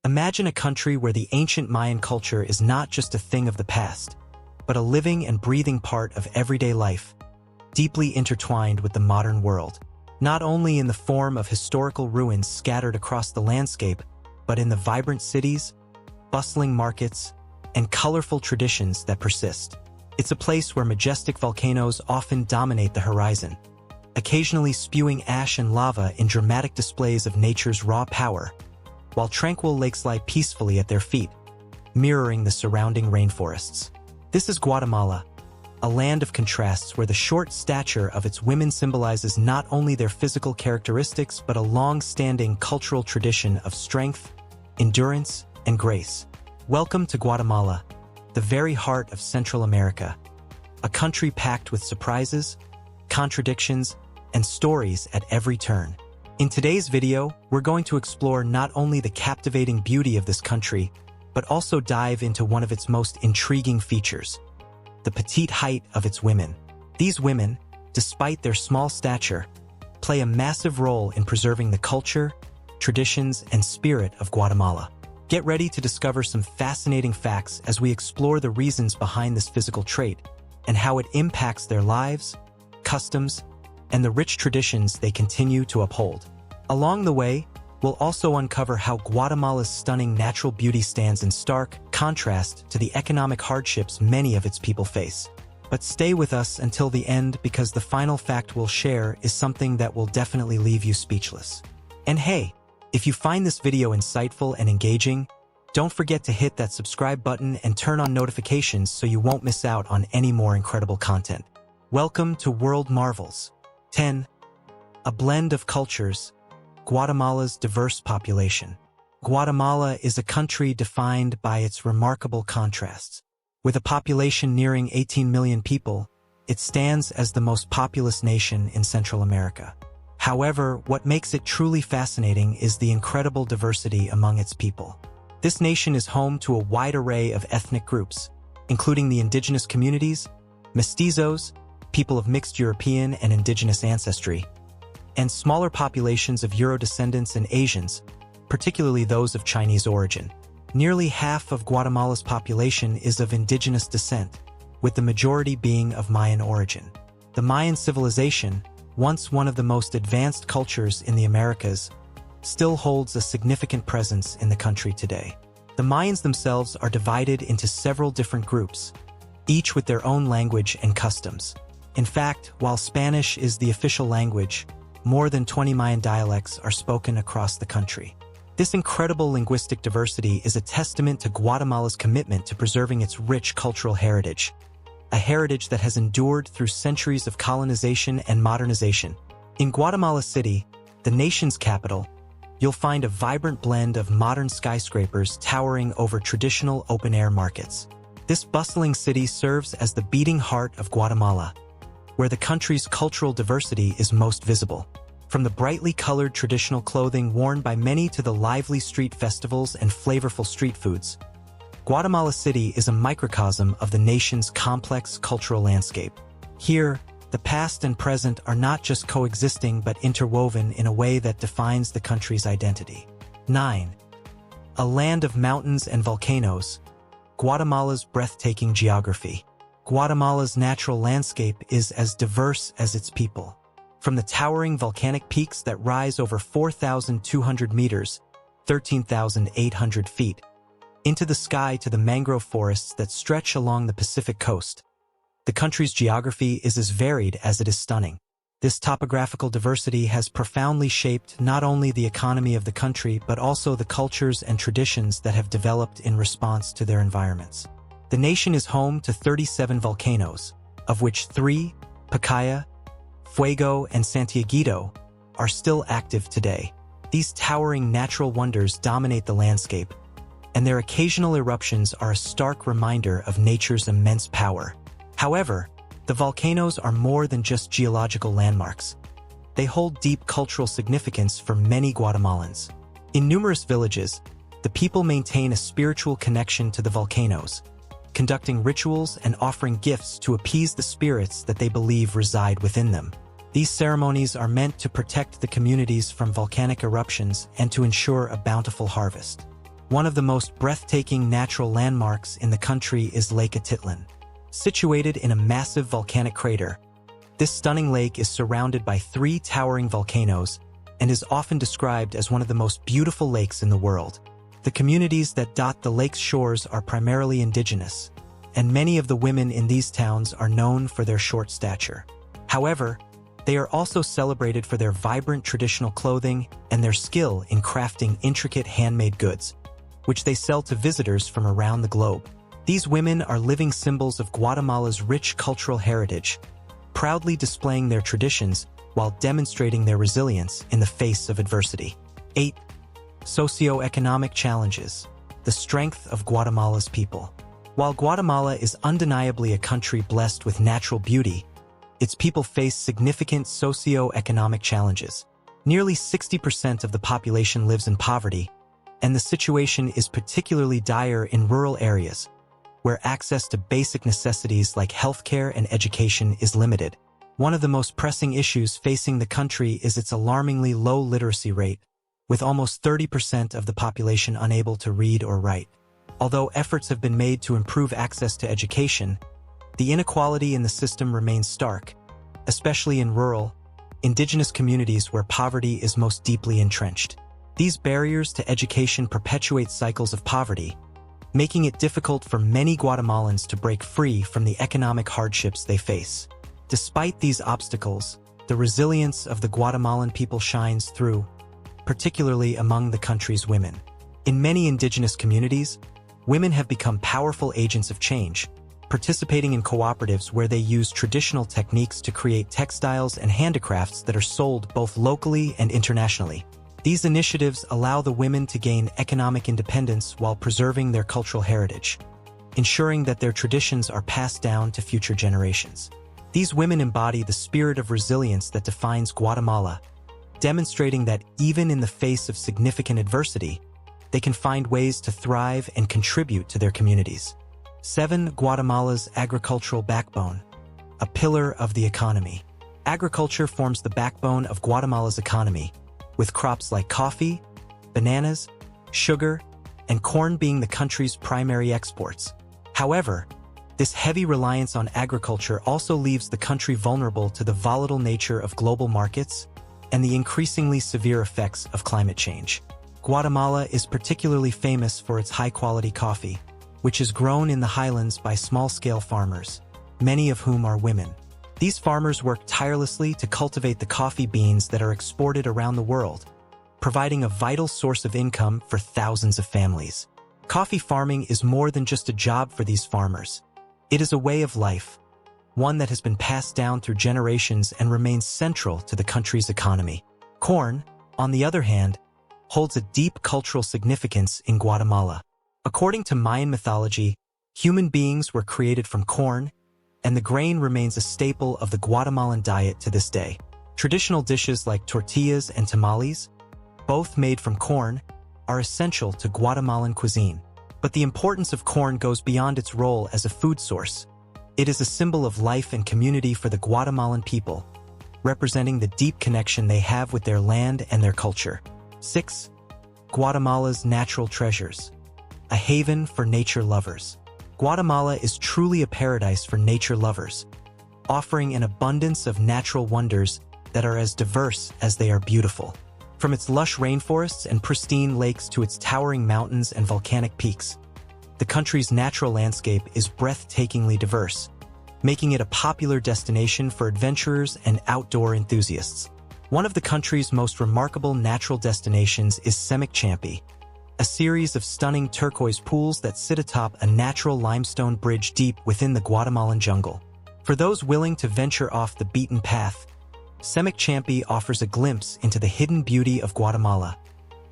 Imagine a country where the ancient Mayan culture is not just a thing of the past, but a living and breathing part of everyday life, deeply intertwined with the modern world, not only in the form of historical ruins scattered across the landscape, but in the vibrant cities, bustling markets, and colorful traditions that persist. It's a place where majestic volcanoes often dominate the horizon, occasionally spewing ash and lava in dramatic displays of nature's raw power, while tranquil lakes lie peacefully at their feet, mirroring the surrounding rainforests. This is Guatemala, a land of contrasts where the short stature of its women symbolizes not only their physical characteristics but a long-standing cultural tradition of strength, endurance, and grace. Welcome to Guatemala, the very heart of Central America, a country packed with surprises, contradictions, and stories at every turn. In today's video, we're going to explore not only the captivating beauty of this country, but also dive into one of its most intriguing features, the petite height of its women. These women, despite their small stature, play a massive role in preserving the culture, traditions, and spirit of Guatemala. Get ready to discover some fascinating facts as we explore the reasons behind this physical trait and how it impacts their lives, customs, and the rich traditions they continue to uphold. Along the way, we'll also uncover how Guatemala's stunning natural beauty stands in stark contrast to the economic hardships many of its people face. But stay with us until the end because the final fact we'll share is something that will definitely leave you speechless. And hey, if you find this video insightful and engaging, don't forget to hit that subscribe button and turn on notifications so you won't miss out on any more incredible content. Welcome to World Marvels. 10. A blend of cultures, Guatemala's diverse population. Guatemala is a country defined by its remarkable contrasts. With a population nearing 18 million people, it stands as the most populous nation in Central America. However, what makes it truly fascinating is the incredible diversity among its people. This nation is home to a wide array of ethnic groups, including the indigenous communities, mestizos, people of mixed European and indigenous ancestry, and smaller populations of Euro descendants and Asians, particularly those of Chinese origin. Nearly half of Guatemala's population is of indigenous descent, with the majority being of Mayan origin. The Mayan civilization, once one of the most advanced cultures in the Americas, still holds a significant presence in the country today. The Mayans themselves are divided into several different groups, each with their own language and customs. In fact, while Spanish is the official language, more than 20 Mayan dialects are spoken across the country. This incredible linguistic diversity is a testament to Guatemala's commitment to preserving its rich cultural heritage, a heritage that has endured through centuries of colonization and modernization. In Guatemala City, the nation's capital, you'll find a vibrant blend of modern skyscrapers towering over traditional open-air markets. This bustling city serves as the beating heart of Guatemala, where the country's cultural diversity is most visible. From the brightly colored traditional clothing worn by many to the lively street festivals and flavorful street foods, Guatemala City is a microcosm of the nation's complex cultural landscape. Here, the past and present are not just coexisting but interwoven in a way that defines the country's identity. 9. A land of mountains and volcanoes, Guatemala's breathtaking geography. Guatemala's natural landscape is as diverse as its people. From the towering volcanic peaks that rise over 4,200 meters, 13,800 feet, into the sky to the mangrove forests that stretch along the Pacific coast, the country's geography is as varied as it is stunning. This topographical diversity has profoundly shaped not only the economy of the country but also the cultures and traditions that have developed in response to their environments. The nation is home to 37 volcanoes, of which 3, Pacaya, Fuego, and Santiaguito, are still active today. These towering natural wonders dominate the landscape, and their occasional eruptions are a stark reminder of nature's immense power. However, the volcanoes are more than just geological landmarks. They hold deep cultural significance for many Guatemalans. In numerous villages, the people maintain a spiritual connection to the volcanoes, conducting rituals and offering gifts to appease the spirits that they believe reside within them. These ceremonies are meant to protect the communities from volcanic eruptions and to ensure a bountiful harvest. One of the most breathtaking natural landmarks in the country is Lake Atitlan. Situated in a massive volcanic crater, this stunning lake is surrounded by 3 towering volcanoes and is often described as one of the most beautiful lakes in the world. The communities that dot the lake's shores are primarily indigenous, and many of the women in these towns are known for their short stature. However, they are also celebrated for their vibrant traditional clothing and their skill in crafting intricate handmade goods, which they sell to visitors from around the globe. These women are living symbols of Guatemala's rich cultural heritage, proudly displaying their traditions while demonstrating their resilience in the face of adversity. 8. Socioeconomic challenges. The strength of Guatemala's people. While Guatemala is undeniably a country blessed with natural beauty, its people face significant socio-economic challenges. Nearly 60% of the population lives in poverty, and the situation is particularly dire in rural areas, where access to basic necessities like healthcare and education is limited. One of the most pressing issues facing the country is its alarmingly low literacy rate, with almost 30% of the population unable to read or write. Although efforts have been made to improve access to education, the inequality in the system remains stark, especially in rural, indigenous communities where poverty is most deeply entrenched. These barriers to education perpetuate cycles of poverty, making it difficult for many Guatemalans to break free from the economic hardships they face. Despite these obstacles, the resilience of the Guatemalan people shines through, particularly among the country's women. In many indigenous communities, women have become powerful agents of change, participating in cooperatives where they use traditional techniques to create textiles and handicrafts that are sold both locally and internationally. These initiatives allow the women to gain economic independence while preserving their cultural heritage, ensuring that their traditions are passed down to future generations. These women embody the spirit of resilience that defines Guatemala, demonstrating that even in the face of significant adversity, they can find ways to thrive and contribute to their communities. 7. Guatemala's agricultural backbone, a pillar of the economy. Agriculture forms the backbone of Guatemala's economy, with crops like coffee, bananas, sugar, and corn being the country's primary exports. However, this heavy reliance on agriculture also leaves the country vulnerable to the volatile nature of global markets and the increasingly severe effects of climate change. Guatemala is particularly famous for its high-quality coffee, which is grown in the highlands by small-scale farmers, many of whom are women. These farmers work tirelessly to cultivate the coffee beans that are exported around the world, providing a vital source of income for thousands of families. Coffee farming is more than just a job for these farmers. It is a way of life, one that has been passed down through generations and remains central to the country's economy. Corn, on the other hand, holds a deep cultural significance in Guatemala. According to Mayan mythology, human beings were created from corn, and the grain remains a staple of the Guatemalan diet to this day. Traditional dishes like tortillas and tamales, both made from corn, are essential to Guatemalan cuisine. But the importance of corn goes beyond its role as a food source. It is a symbol of life and community for the Guatemalan people, representing the deep connection they have with their land and their culture. 6. Guatemala's natural treasures, a haven for nature lovers. Guatemala is truly a paradise for nature lovers, offering an abundance of natural wonders that are as diverse as they are beautiful. From its lush rainforests and pristine lakes to its towering mountains and volcanic peaks, the country's natural landscape is breathtakingly diverse, making it a popular destination for adventurers and outdoor enthusiasts. One of the country's most remarkable natural destinations is Semichampi, a series of stunning turquoise pools that sit atop a natural limestone bridge deep within the Guatemalan jungle. For those willing to venture off the beaten path, Semichampi offers a glimpse into the hidden beauty of Guatemala,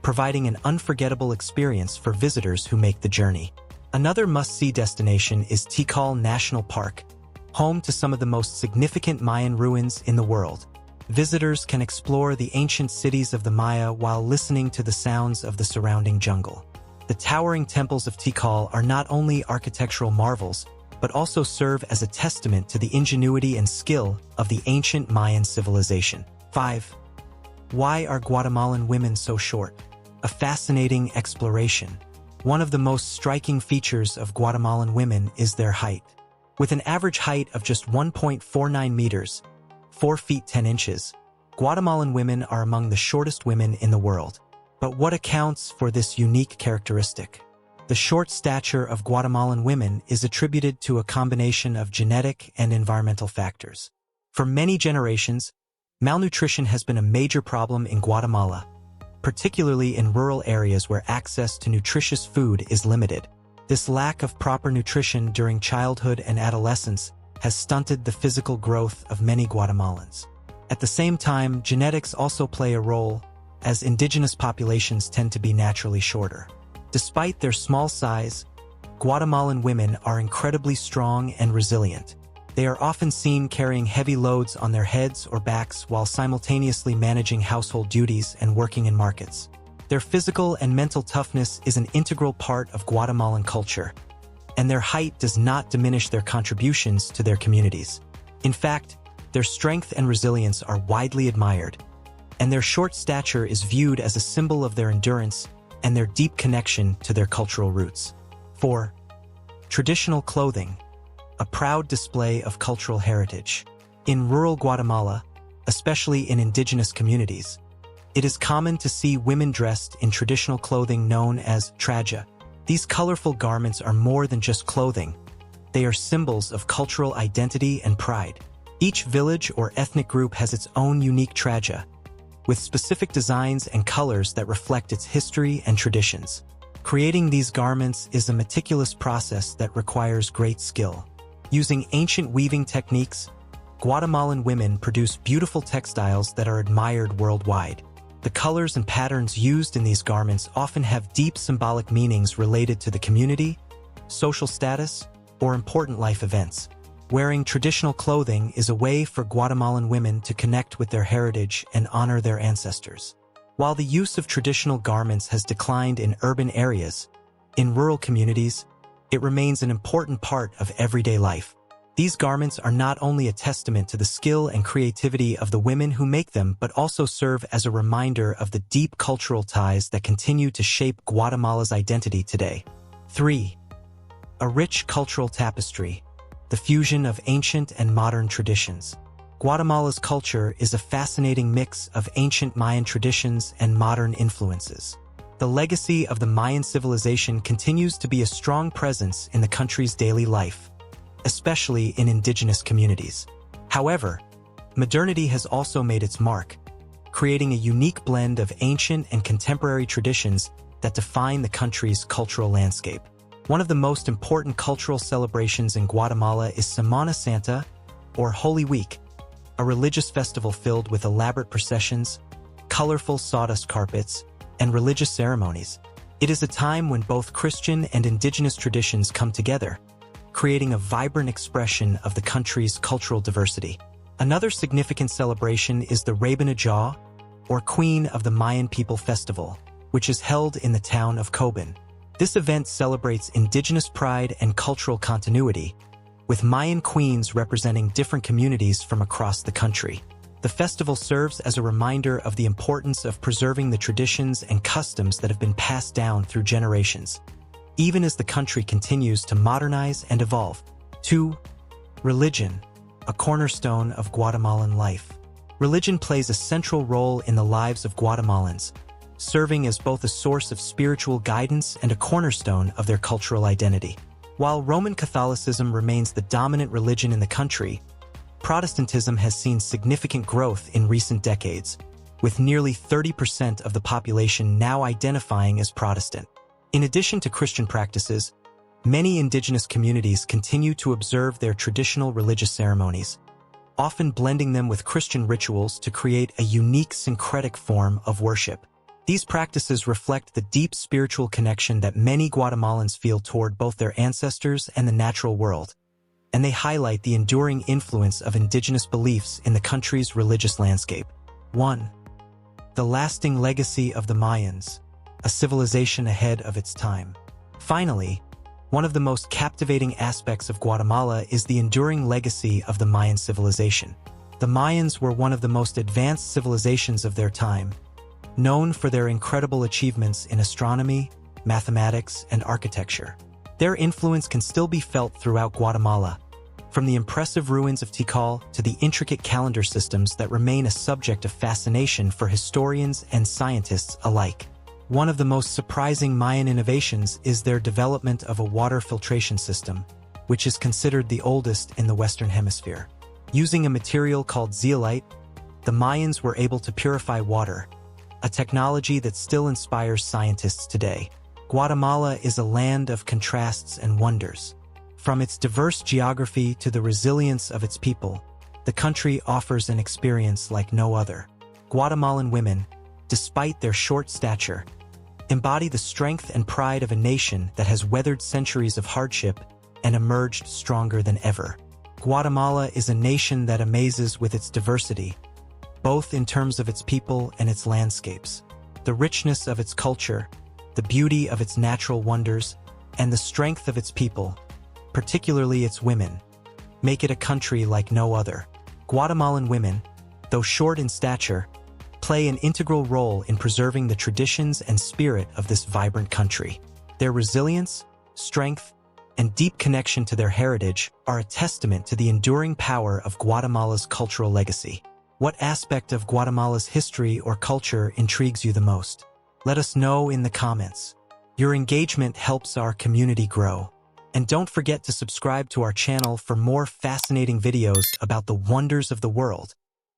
providing an unforgettable experience for visitors who make the journey. Another must-see destination is Tikal National Park, home to some of the most significant Mayan ruins in the world. Visitors can explore the ancient cities of the Maya while listening to the sounds of the surrounding jungle. The towering temples of Tikal are not only architectural marvels, but also serve as a testament to the ingenuity and skill of the ancient Mayan civilization. 5. Why are Guatemalan women so short? A fascinating exploration. One of the most striking features of Guatemalan women is their height. With an average height of just 1.49 meters, 4 feet 10 inches, Guatemalan women are among the shortest women in the world. But what accounts for this unique characteristic? The short stature of Guatemalan women is attributed to a combination of genetic and environmental factors. For many generations, malnutrition has been a major problem in Guatemala, particularly in rural areas where access to nutritious food is limited. This lack of proper nutrition during childhood and adolescence has stunted the physical growth of many Guatemalans. At the same time, genetics also play a role, as indigenous populations tend to be naturally shorter. Despite their small size, Guatemalan women are incredibly strong and resilient. They are often seen carrying heavy loads on their heads or backs while simultaneously managing household duties and working in markets. Their physical and mental toughness is an integral part of Guatemalan culture, and their height does not diminish their contributions to their communities. In fact, their strength and resilience are widely admired, and their short stature is viewed as a symbol of their endurance and their deep connection to their cultural roots. 4. Traditional clothing, a proud display of cultural heritage. In rural Guatemala, especially in indigenous communities, it is common to see women dressed in traditional clothing known as traje. These colorful garments are more than just clothing. They are symbols of cultural identity and pride. Each village or ethnic group has its own unique traje, with specific designs and colors that reflect its history and traditions. Creating these garments is a meticulous process that requires great skill. Using ancient weaving techniques, Guatemalan women produce beautiful textiles that are admired worldwide. The colors and patterns used in these garments often have deep symbolic meanings related to the community, social status, or important life events. Wearing traditional clothing is a way for Guatemalan women to connect with their heritage and honor their ancestors. While the use of traditional garments has declined in urban areas, in rural communities, it remains an important part of everyday life. These garments are not only a testament to the skill and creativity of the women who make them, but also serve as a reminder of the deep cultural ties that continue to shape Guatemala's identity today. 3. A rich cultural tapestry, the fusion of ancient and modern traditions. Guatemala's culture is a fascinating mix of ancient Mayan traditions and modern influences. The legacy of the Mayan civilization continues to be a strong presence in the country's daily life, especially in indigenous communities. However, modernity has also made its mark, creating a unique blend of ancient and contemporary traditions that define the country's cultural landscape. One of the most important cultural celebrations in Guatemala is Semana Santa, or Holy Week, a religious festival filled with elaborate processions, colorful sawdust carpets, and religious ceremonies. It is a time when both Christian and indigenous traditions come together, creating a vibrant expression of the country's cultural diversity. Another significant celebration is the Rainforests, or Queen of the Mayan People Festival, which is held in the town of Coban. This event celebrates indigenous pride and cultural continuity, with Mayan queens representing different communities from across the country. The festival serves as a reminder of the importance of preserving the traditions and customs that have been passed down through generations, even as the country continues to modernize and evolve. 2. Religion, a cornerstone of Guatemalan life. Religion plays a central role in the lives of Guatemalans, serving as both a source of spiritual guidance and a cornerstone of their cultural identity. While Roman Catholicism remains the dominant religion in the country, Protestantism has seen significant growth in recent decades, with nearly 30% of the population now identifying as Protestant. In addition to Christian practices, many indigenous communities continue to observe their traditional religious ceremonies, often blending them with Christian rituals to create a unique syncretic form of worship. These practices reflect the deep spiritual connection that many Guatemalans feel toward both their ancestors and the natural world, and they highlight the enduring influence of indigenous beliefs in the country's religious landscape. 1. The lasting legacy of the Mayans, a civilization ahead of its time. Finally, one of the most captivating aspects of Guatemala is the enduring legacy of the Mayan civilization. The Mayans were one of the most advanced civilizations of their time, known for their incredible achievements in astronomy, mathematics, and architecture. Their influence can still be felt throughout Guatemala, from the impressive ruins of Tikal to the intricate calendar systems that remain a subject of fascination for historians and scientists alike. One of the most surprising Mayan innovations is their development of a water filtration system, which is considered the oldest in the Western Hemisphere. Using a material called zeolite, the Mayans were able to purify water, a technology that still inspires scientists today. Guatemala is a land of contrasts and wonders. From its diverse geography to the resilience of its people, the country offers an experience like no other. Guatemalan women, despite their short stature, embody the strength and pride of a nation that has weathered centuries of hardship and emerged stronger than ever. Guatemala is a nation that amazes with its diversity, both in terms of its people and its landscapes. The richness of its culture, the beauty of its natural wonders, and the strength of its people, particularly its women, make it a country like no other. Guatemalan women, though short in stature, play an integral role in preserving the traditions and spirit of this vibrant country. Their resilience, strength, and deep connection to their heritage are a testament to the enduring power of Guatemala's cultural legacy. What aspect of Guatemala's history or culture intrigues you the most? Let us know in the comments. Your engagement helps our community grow. And don't forget to subscribe to our channel for more fascinating videos about the wonders of the world.